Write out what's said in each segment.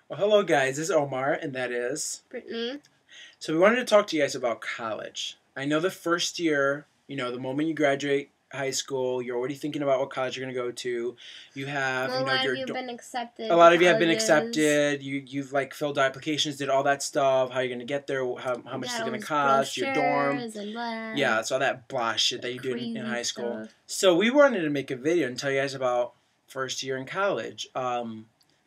Well, hello guys, this is Omar, and that is Brittany. So we wanted to talk to you guys about college. I know the first year, the moment you graduate high school, you're already thinking about what college you're going to go to. You have, Well, a lot of you have been accepted. a lot of you have been accepted. You've like filled out applications, did all that stuff. How you're going to get there? How much is it going to cost? Your dorm. And Yeah, it's all that blah shit that you do in high school. Stuff. So we wanted to make a video and tell you guys about first year in college.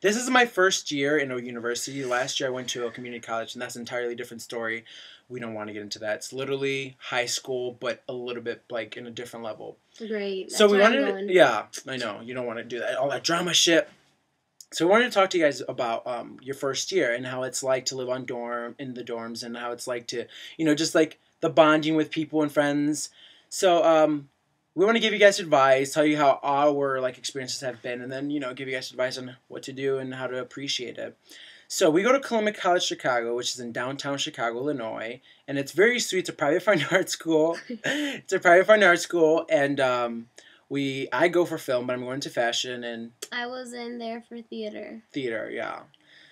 This is my first year in a university. Last year I went to a community college, and that's an entirely different story. We don't want to get into that. It's literally high school, but a little bit like in a different level. Great. So we wanted to, yeah, I know, you don't want to do that, all that drama shit. So we wanted to talk to you guys about your first year and how it's like to live in the dorms, and how it's like to, just like the bonding with people and friends. So we want to give you guys advice, tell you how our experiences have been, and then give you guys advice on what to do and how to appreciate it. So we go to Columbia College Chicago, which is in downtown Chicago, Illinois, and it's very sweet. It's a private fine arts school. It's a private fine arts school, and I go for film, but I'm going to fashion, and I was in there for theater. Theater, yeah.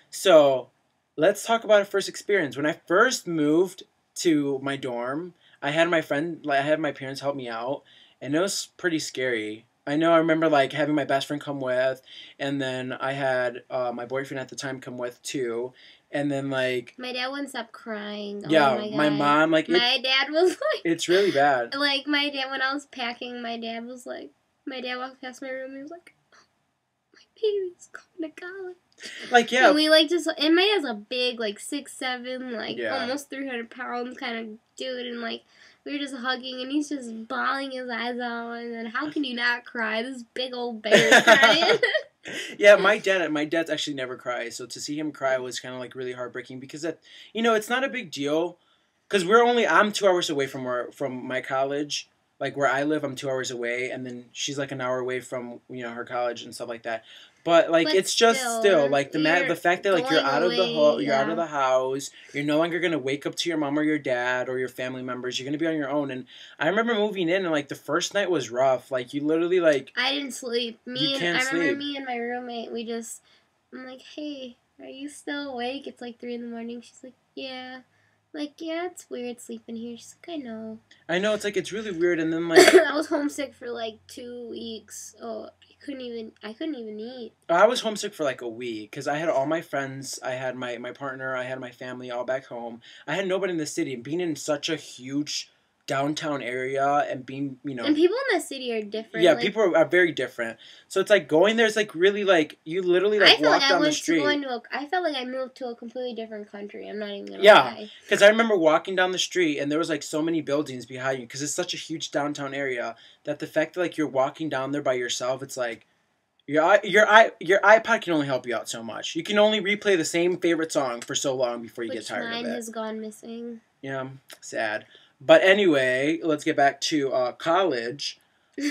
So let's talk about our first experience. When I first moved to my dorm, I had my parents help me out. And it was pretty scary. I remember having my best friend come with, and then I had my boyfriend at the time come with too. And then my dad wouldn't stop crying. Yeah, oh my mom my dad was like, it's really bad. My dad, when I was packing, my dad walked past my room and he was like, oh, my baby's going to college. Yeah. And we and my dad's a big 6'7", almost 300 pounds kind of dude, and we were just hugging, and he's just bawling his eyes out. And then, how can you not cry? This big old bear is crying. Yeah, my dad's actually never cries. So to see him cry was kind of really heartbreaking, because it's not a big deal, because I'm 2 hours away from my college. Where I live, I'm 2 hours away, and then she's an hour away from her college and stuff like that. But it's just still the fact that you're out of the house, you're no longer gonna wake up to your mom or your dad or your family members. You're gonna be on your own. And I remember moving in, and the first night was rough. You literally I didn't sleep. I remember me and my roommate. I'm like, hey, are you still awake? It's 3 in the morning. She's like, yeah. Yeah, it's weird sleeping here. She's like, I know. I know, it's really weird. And then I was homesick for 2 weeks. Oh, I couldn't even eat. I was homesick for a week, because I had all my friends, I had my partner, I had my family all back home. I had nobody in the city, and being in such a huge downtown area and being, And people in the city are different. Yeah, people are very different. So it's going there is really you literally walk down the street. I felt like I moved to a completely different country. I'm not even gonna lie. Yeah, because I remember walking down the street, and there was so many buildings behind you, because it's such a huge downtown area, that the fact that you're walking down there by yourself, it's your iPod can only help you out so much. You can only replay the same favorite song for so long before you get tired of it. Mine has gone missing. Yeah, sad. But anyway, let's get back to college.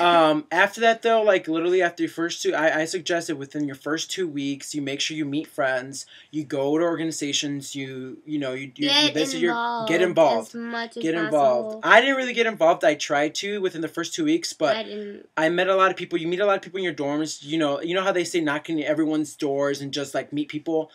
After that, though, literally after your first two, I suggested within your first 2 weeks, you make sure you meet friends, you go to organizations, you visit get involved. As much as get possible. involved. I didn't really get involved. I tried to within the first 2 weeks, but I met a lot of people. You meet a lot of people in your dorms. You know how they say knocking everyone's doors and just make people.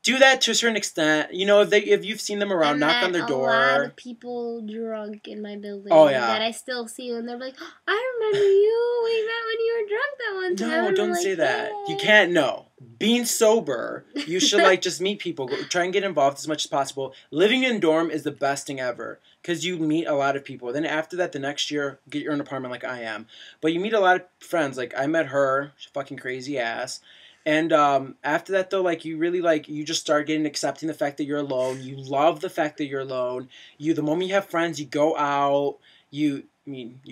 Do that to a certain extent. If you've seen them around, knock on their door. A lot of people drunk in my building. Oh, yeah. That I still see, and they're like, I remember you. We met when you were drunk that one time. No, don't say that. Hey. You can't. No. Being sober, you should just meet people. Try and get involved as much as possible. Living in dorm is the best thing ever, because you meet a lot of people. Then after that, the next year, get your own apartment like I am. But you meet a lot of friends. I met her. She's fucking crazy ass. And after that, though, you really, you just start accepting the fact that you're alone. You love the fact that you're alone. The moment you have friends, you go out. You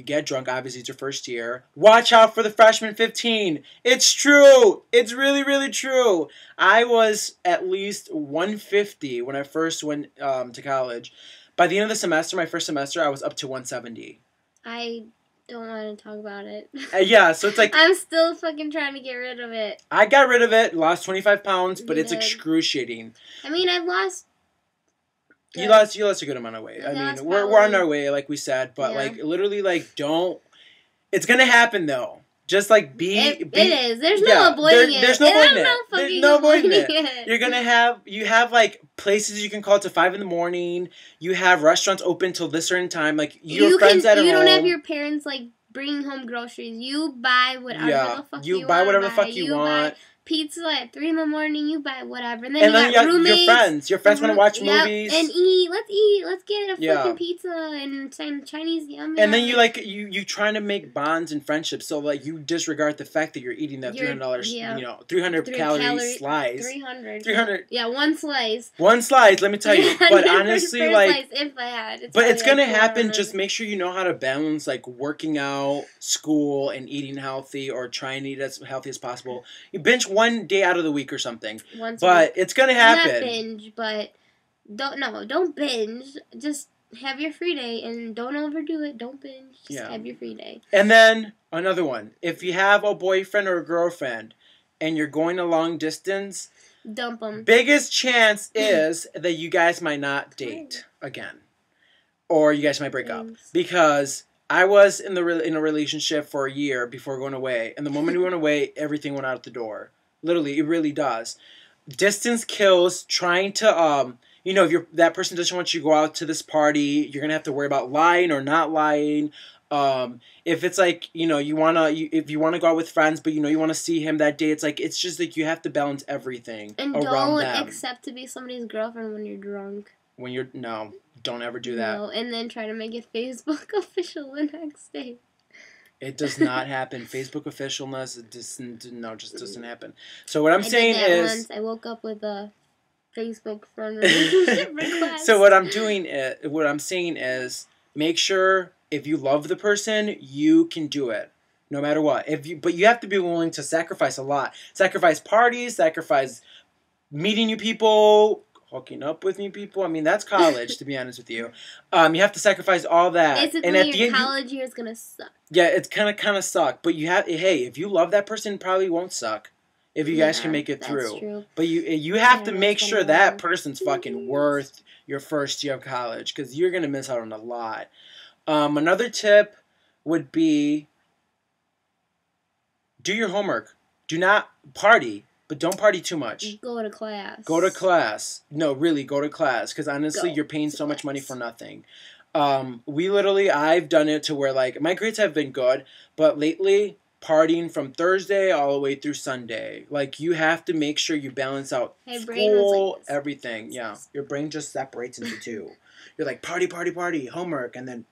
get drunk. Obviously, it's your first year. Watch out for the freshman 15. It's true. It's really, really true. I was at least 150 when I first went to college. By the end of the semester, my first semester, I was up to 170. I don't want to talk about it. Yeah, so it's I'm still fucking trying to get rid of it. I got rid of it, lost 25 pounds, but it's excruciating. I mean, I've lost... You lost a good amount of weight. We're on our way, like we said, but literally, don't... It's gonna happen, though. Just like it is. There's no avoiding it. There's no avoiding it. There's no avoiding it. You're gonna have like places you can call till 5 a.m. You have restaurants open till this certain time. Like your friends that are home. You don't have your parents like bringing home groceries. You buy whatever the fuck you want. You buy whatever the fuck you want. Pizza at 3 a.m. You buy whatever, and then you got roommates. Your friends want to watch movies and eat. Let's get a fucking pizza and some Chinese yum. And then you trying to make bonds and friendships. So like you disregard the fact that you're eating that $300 300 calorie slice. 300. Yeah, one slice. One slice. Let me tell you. But honestly, like, if I had, but it's gonna happen. Just make sure you know how to balance like working out, school, and eating healthy, or trying to eat as healthy as possible. You binge one day out of the week or something. It's gonna happen. Not binge, but don't binge. Just have your free day and don't overdo it. Don't binge. Just have your free day. And then another one. If you have a boyfriend or a girlfriend and you're going a long distance, dump them. Biggest chance is that you guys might not date again, or you guys might break up because. I was in a relationship for a year before going away, and the moment we went away, everything went out the door. Literally, it really does. Distance kills. Trying to, if that person doesn't want you to go out to this party, you're gonna have to worry about lying or not lying. If it's like, if you wanna go out with friends, but you wanna see him that day, it's just like you have to balance everything and around them. Don't accept to be somebody's girlfriend when you're drunk. Don't ever do that. No, and then try to make it Facebook official the next day. It does not happen. Facebook officialness, just doesn't happen. So what I'm saying is, once. I woke up with a Facebook friend relationship request. So what I'm saying is, make sure if you love the person, you can do it, no matter what. But you have to be willing to sacrifice a lot. Sacrifice parties, sacrifice meeting new people, hooking up with new people. I mean, that's college, to be honest with you. You have to sacrifice all that. Basically, and at your college year is gonna suck. Yeah, it's kind of suck. But if you love that person, it probably won't suck. If you guys can make it through. That's true. But you have to make sure that person's fucking worth your first year of college, because you're gonna miss out on a lot. Another tip would be do your homework. Do not party. But don't party too much. Go to class. Go to class. No, really, go to class. Because honestly, you're paying so much money for nothing. I've done it to where, like, my grades have been good. But lately, partying from Thursday all the way through Sunday. Like, you have to make sure you balance out school, everything. Yeah, your brain just separates into two. You're like, party, party, party, homework, and then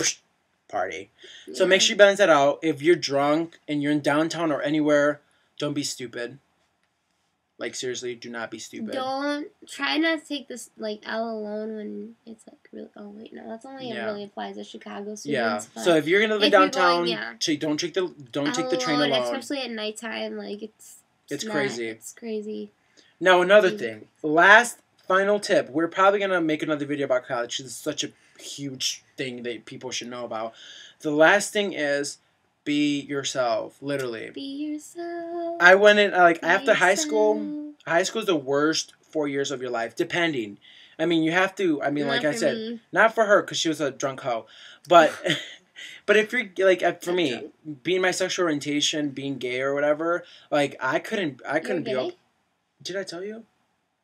party. Yeah. So make sure you balance that out. If you're drunk and you're in downtown or anywhere, don't be stupid. Like, seriously, do not be stupid. Try not to take this, like, out alone when it's, like, really... Oh, wait, no. That's only really applies to Chicago students. Yeah. So if you're going to live in downtown, don't take the train alone. Especially at nighttime, like, it's crazy. It's crazy. Now, another thing. Last, final tip. We're probably going to make another video about college, because it's such a huge thing that people should know about. The last thing is... be yourself, literally. Be yourself. I went in, after high school. High school is the worst 4 years of your life, depending. I mean, you have to, like I said, not for her, because she was a drunk hoe. But, but if you're, for me, being my sexual orientation, being gay or whatever, like, I couldn't be okay. Did I tell you?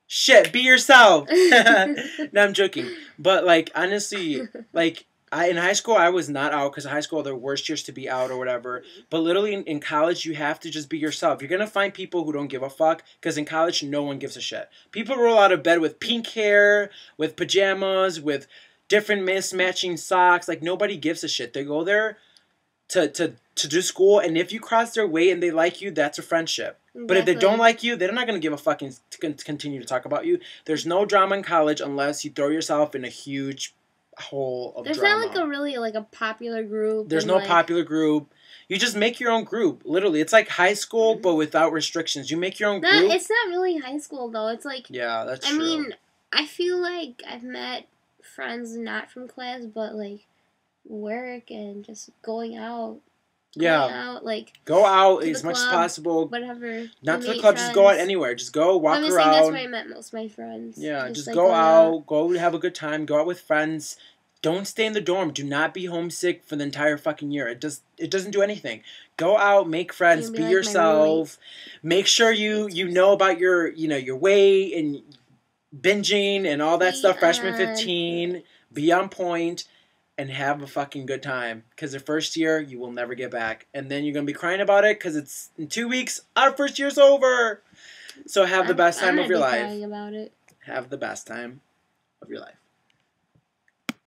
Shit, be yourself. No, I'm joking. But, like, honestly, like, in high school, I was not out, because high school are the worst years to be out or whatever. But literally in college, you have to just be yourself. You're going to find people who don't give a fuck, because in college, no one gives a shit. People roll out of bed with pink hair, with pajamas, with different mismatching socks. Like, nobody gives a shit. They go there to do school, and if you cross their way and they like you, that's a friendship. Exactly. But if they don't like you, they're not going to give a fucking continue to talk about you. There's no drama in college unless you throw yourself in a huge... hole of There's drama. not a popular group. There's no popular group. You just make your own group. Literally, it's like high school but without restrictions. You make your own group. It's not really high school though. It's like that's true. I mean, I feel like I've met friends not from class, but like work and just going out. Go out as much as possible. Whatever. Not to the club, just go out anywhere. Just go walk around. That's where I met most of my friends. Yeah, just go out, go have a good time, go out with friends, Don't stay in the dorm. Do not be homesick for the entire fucking year. It doesn't do anything. Go out, make friends, be like yourself. Make sure you know about your weight and binging and all that stuff. Freshman 15. Be on point and have a fucking good time. Because the first year, you will never get back. And then you're going to be crying about it because it's in 2 weeks. Our first year's over. So have the best time of your life. Crying about it. Have the best time of your life.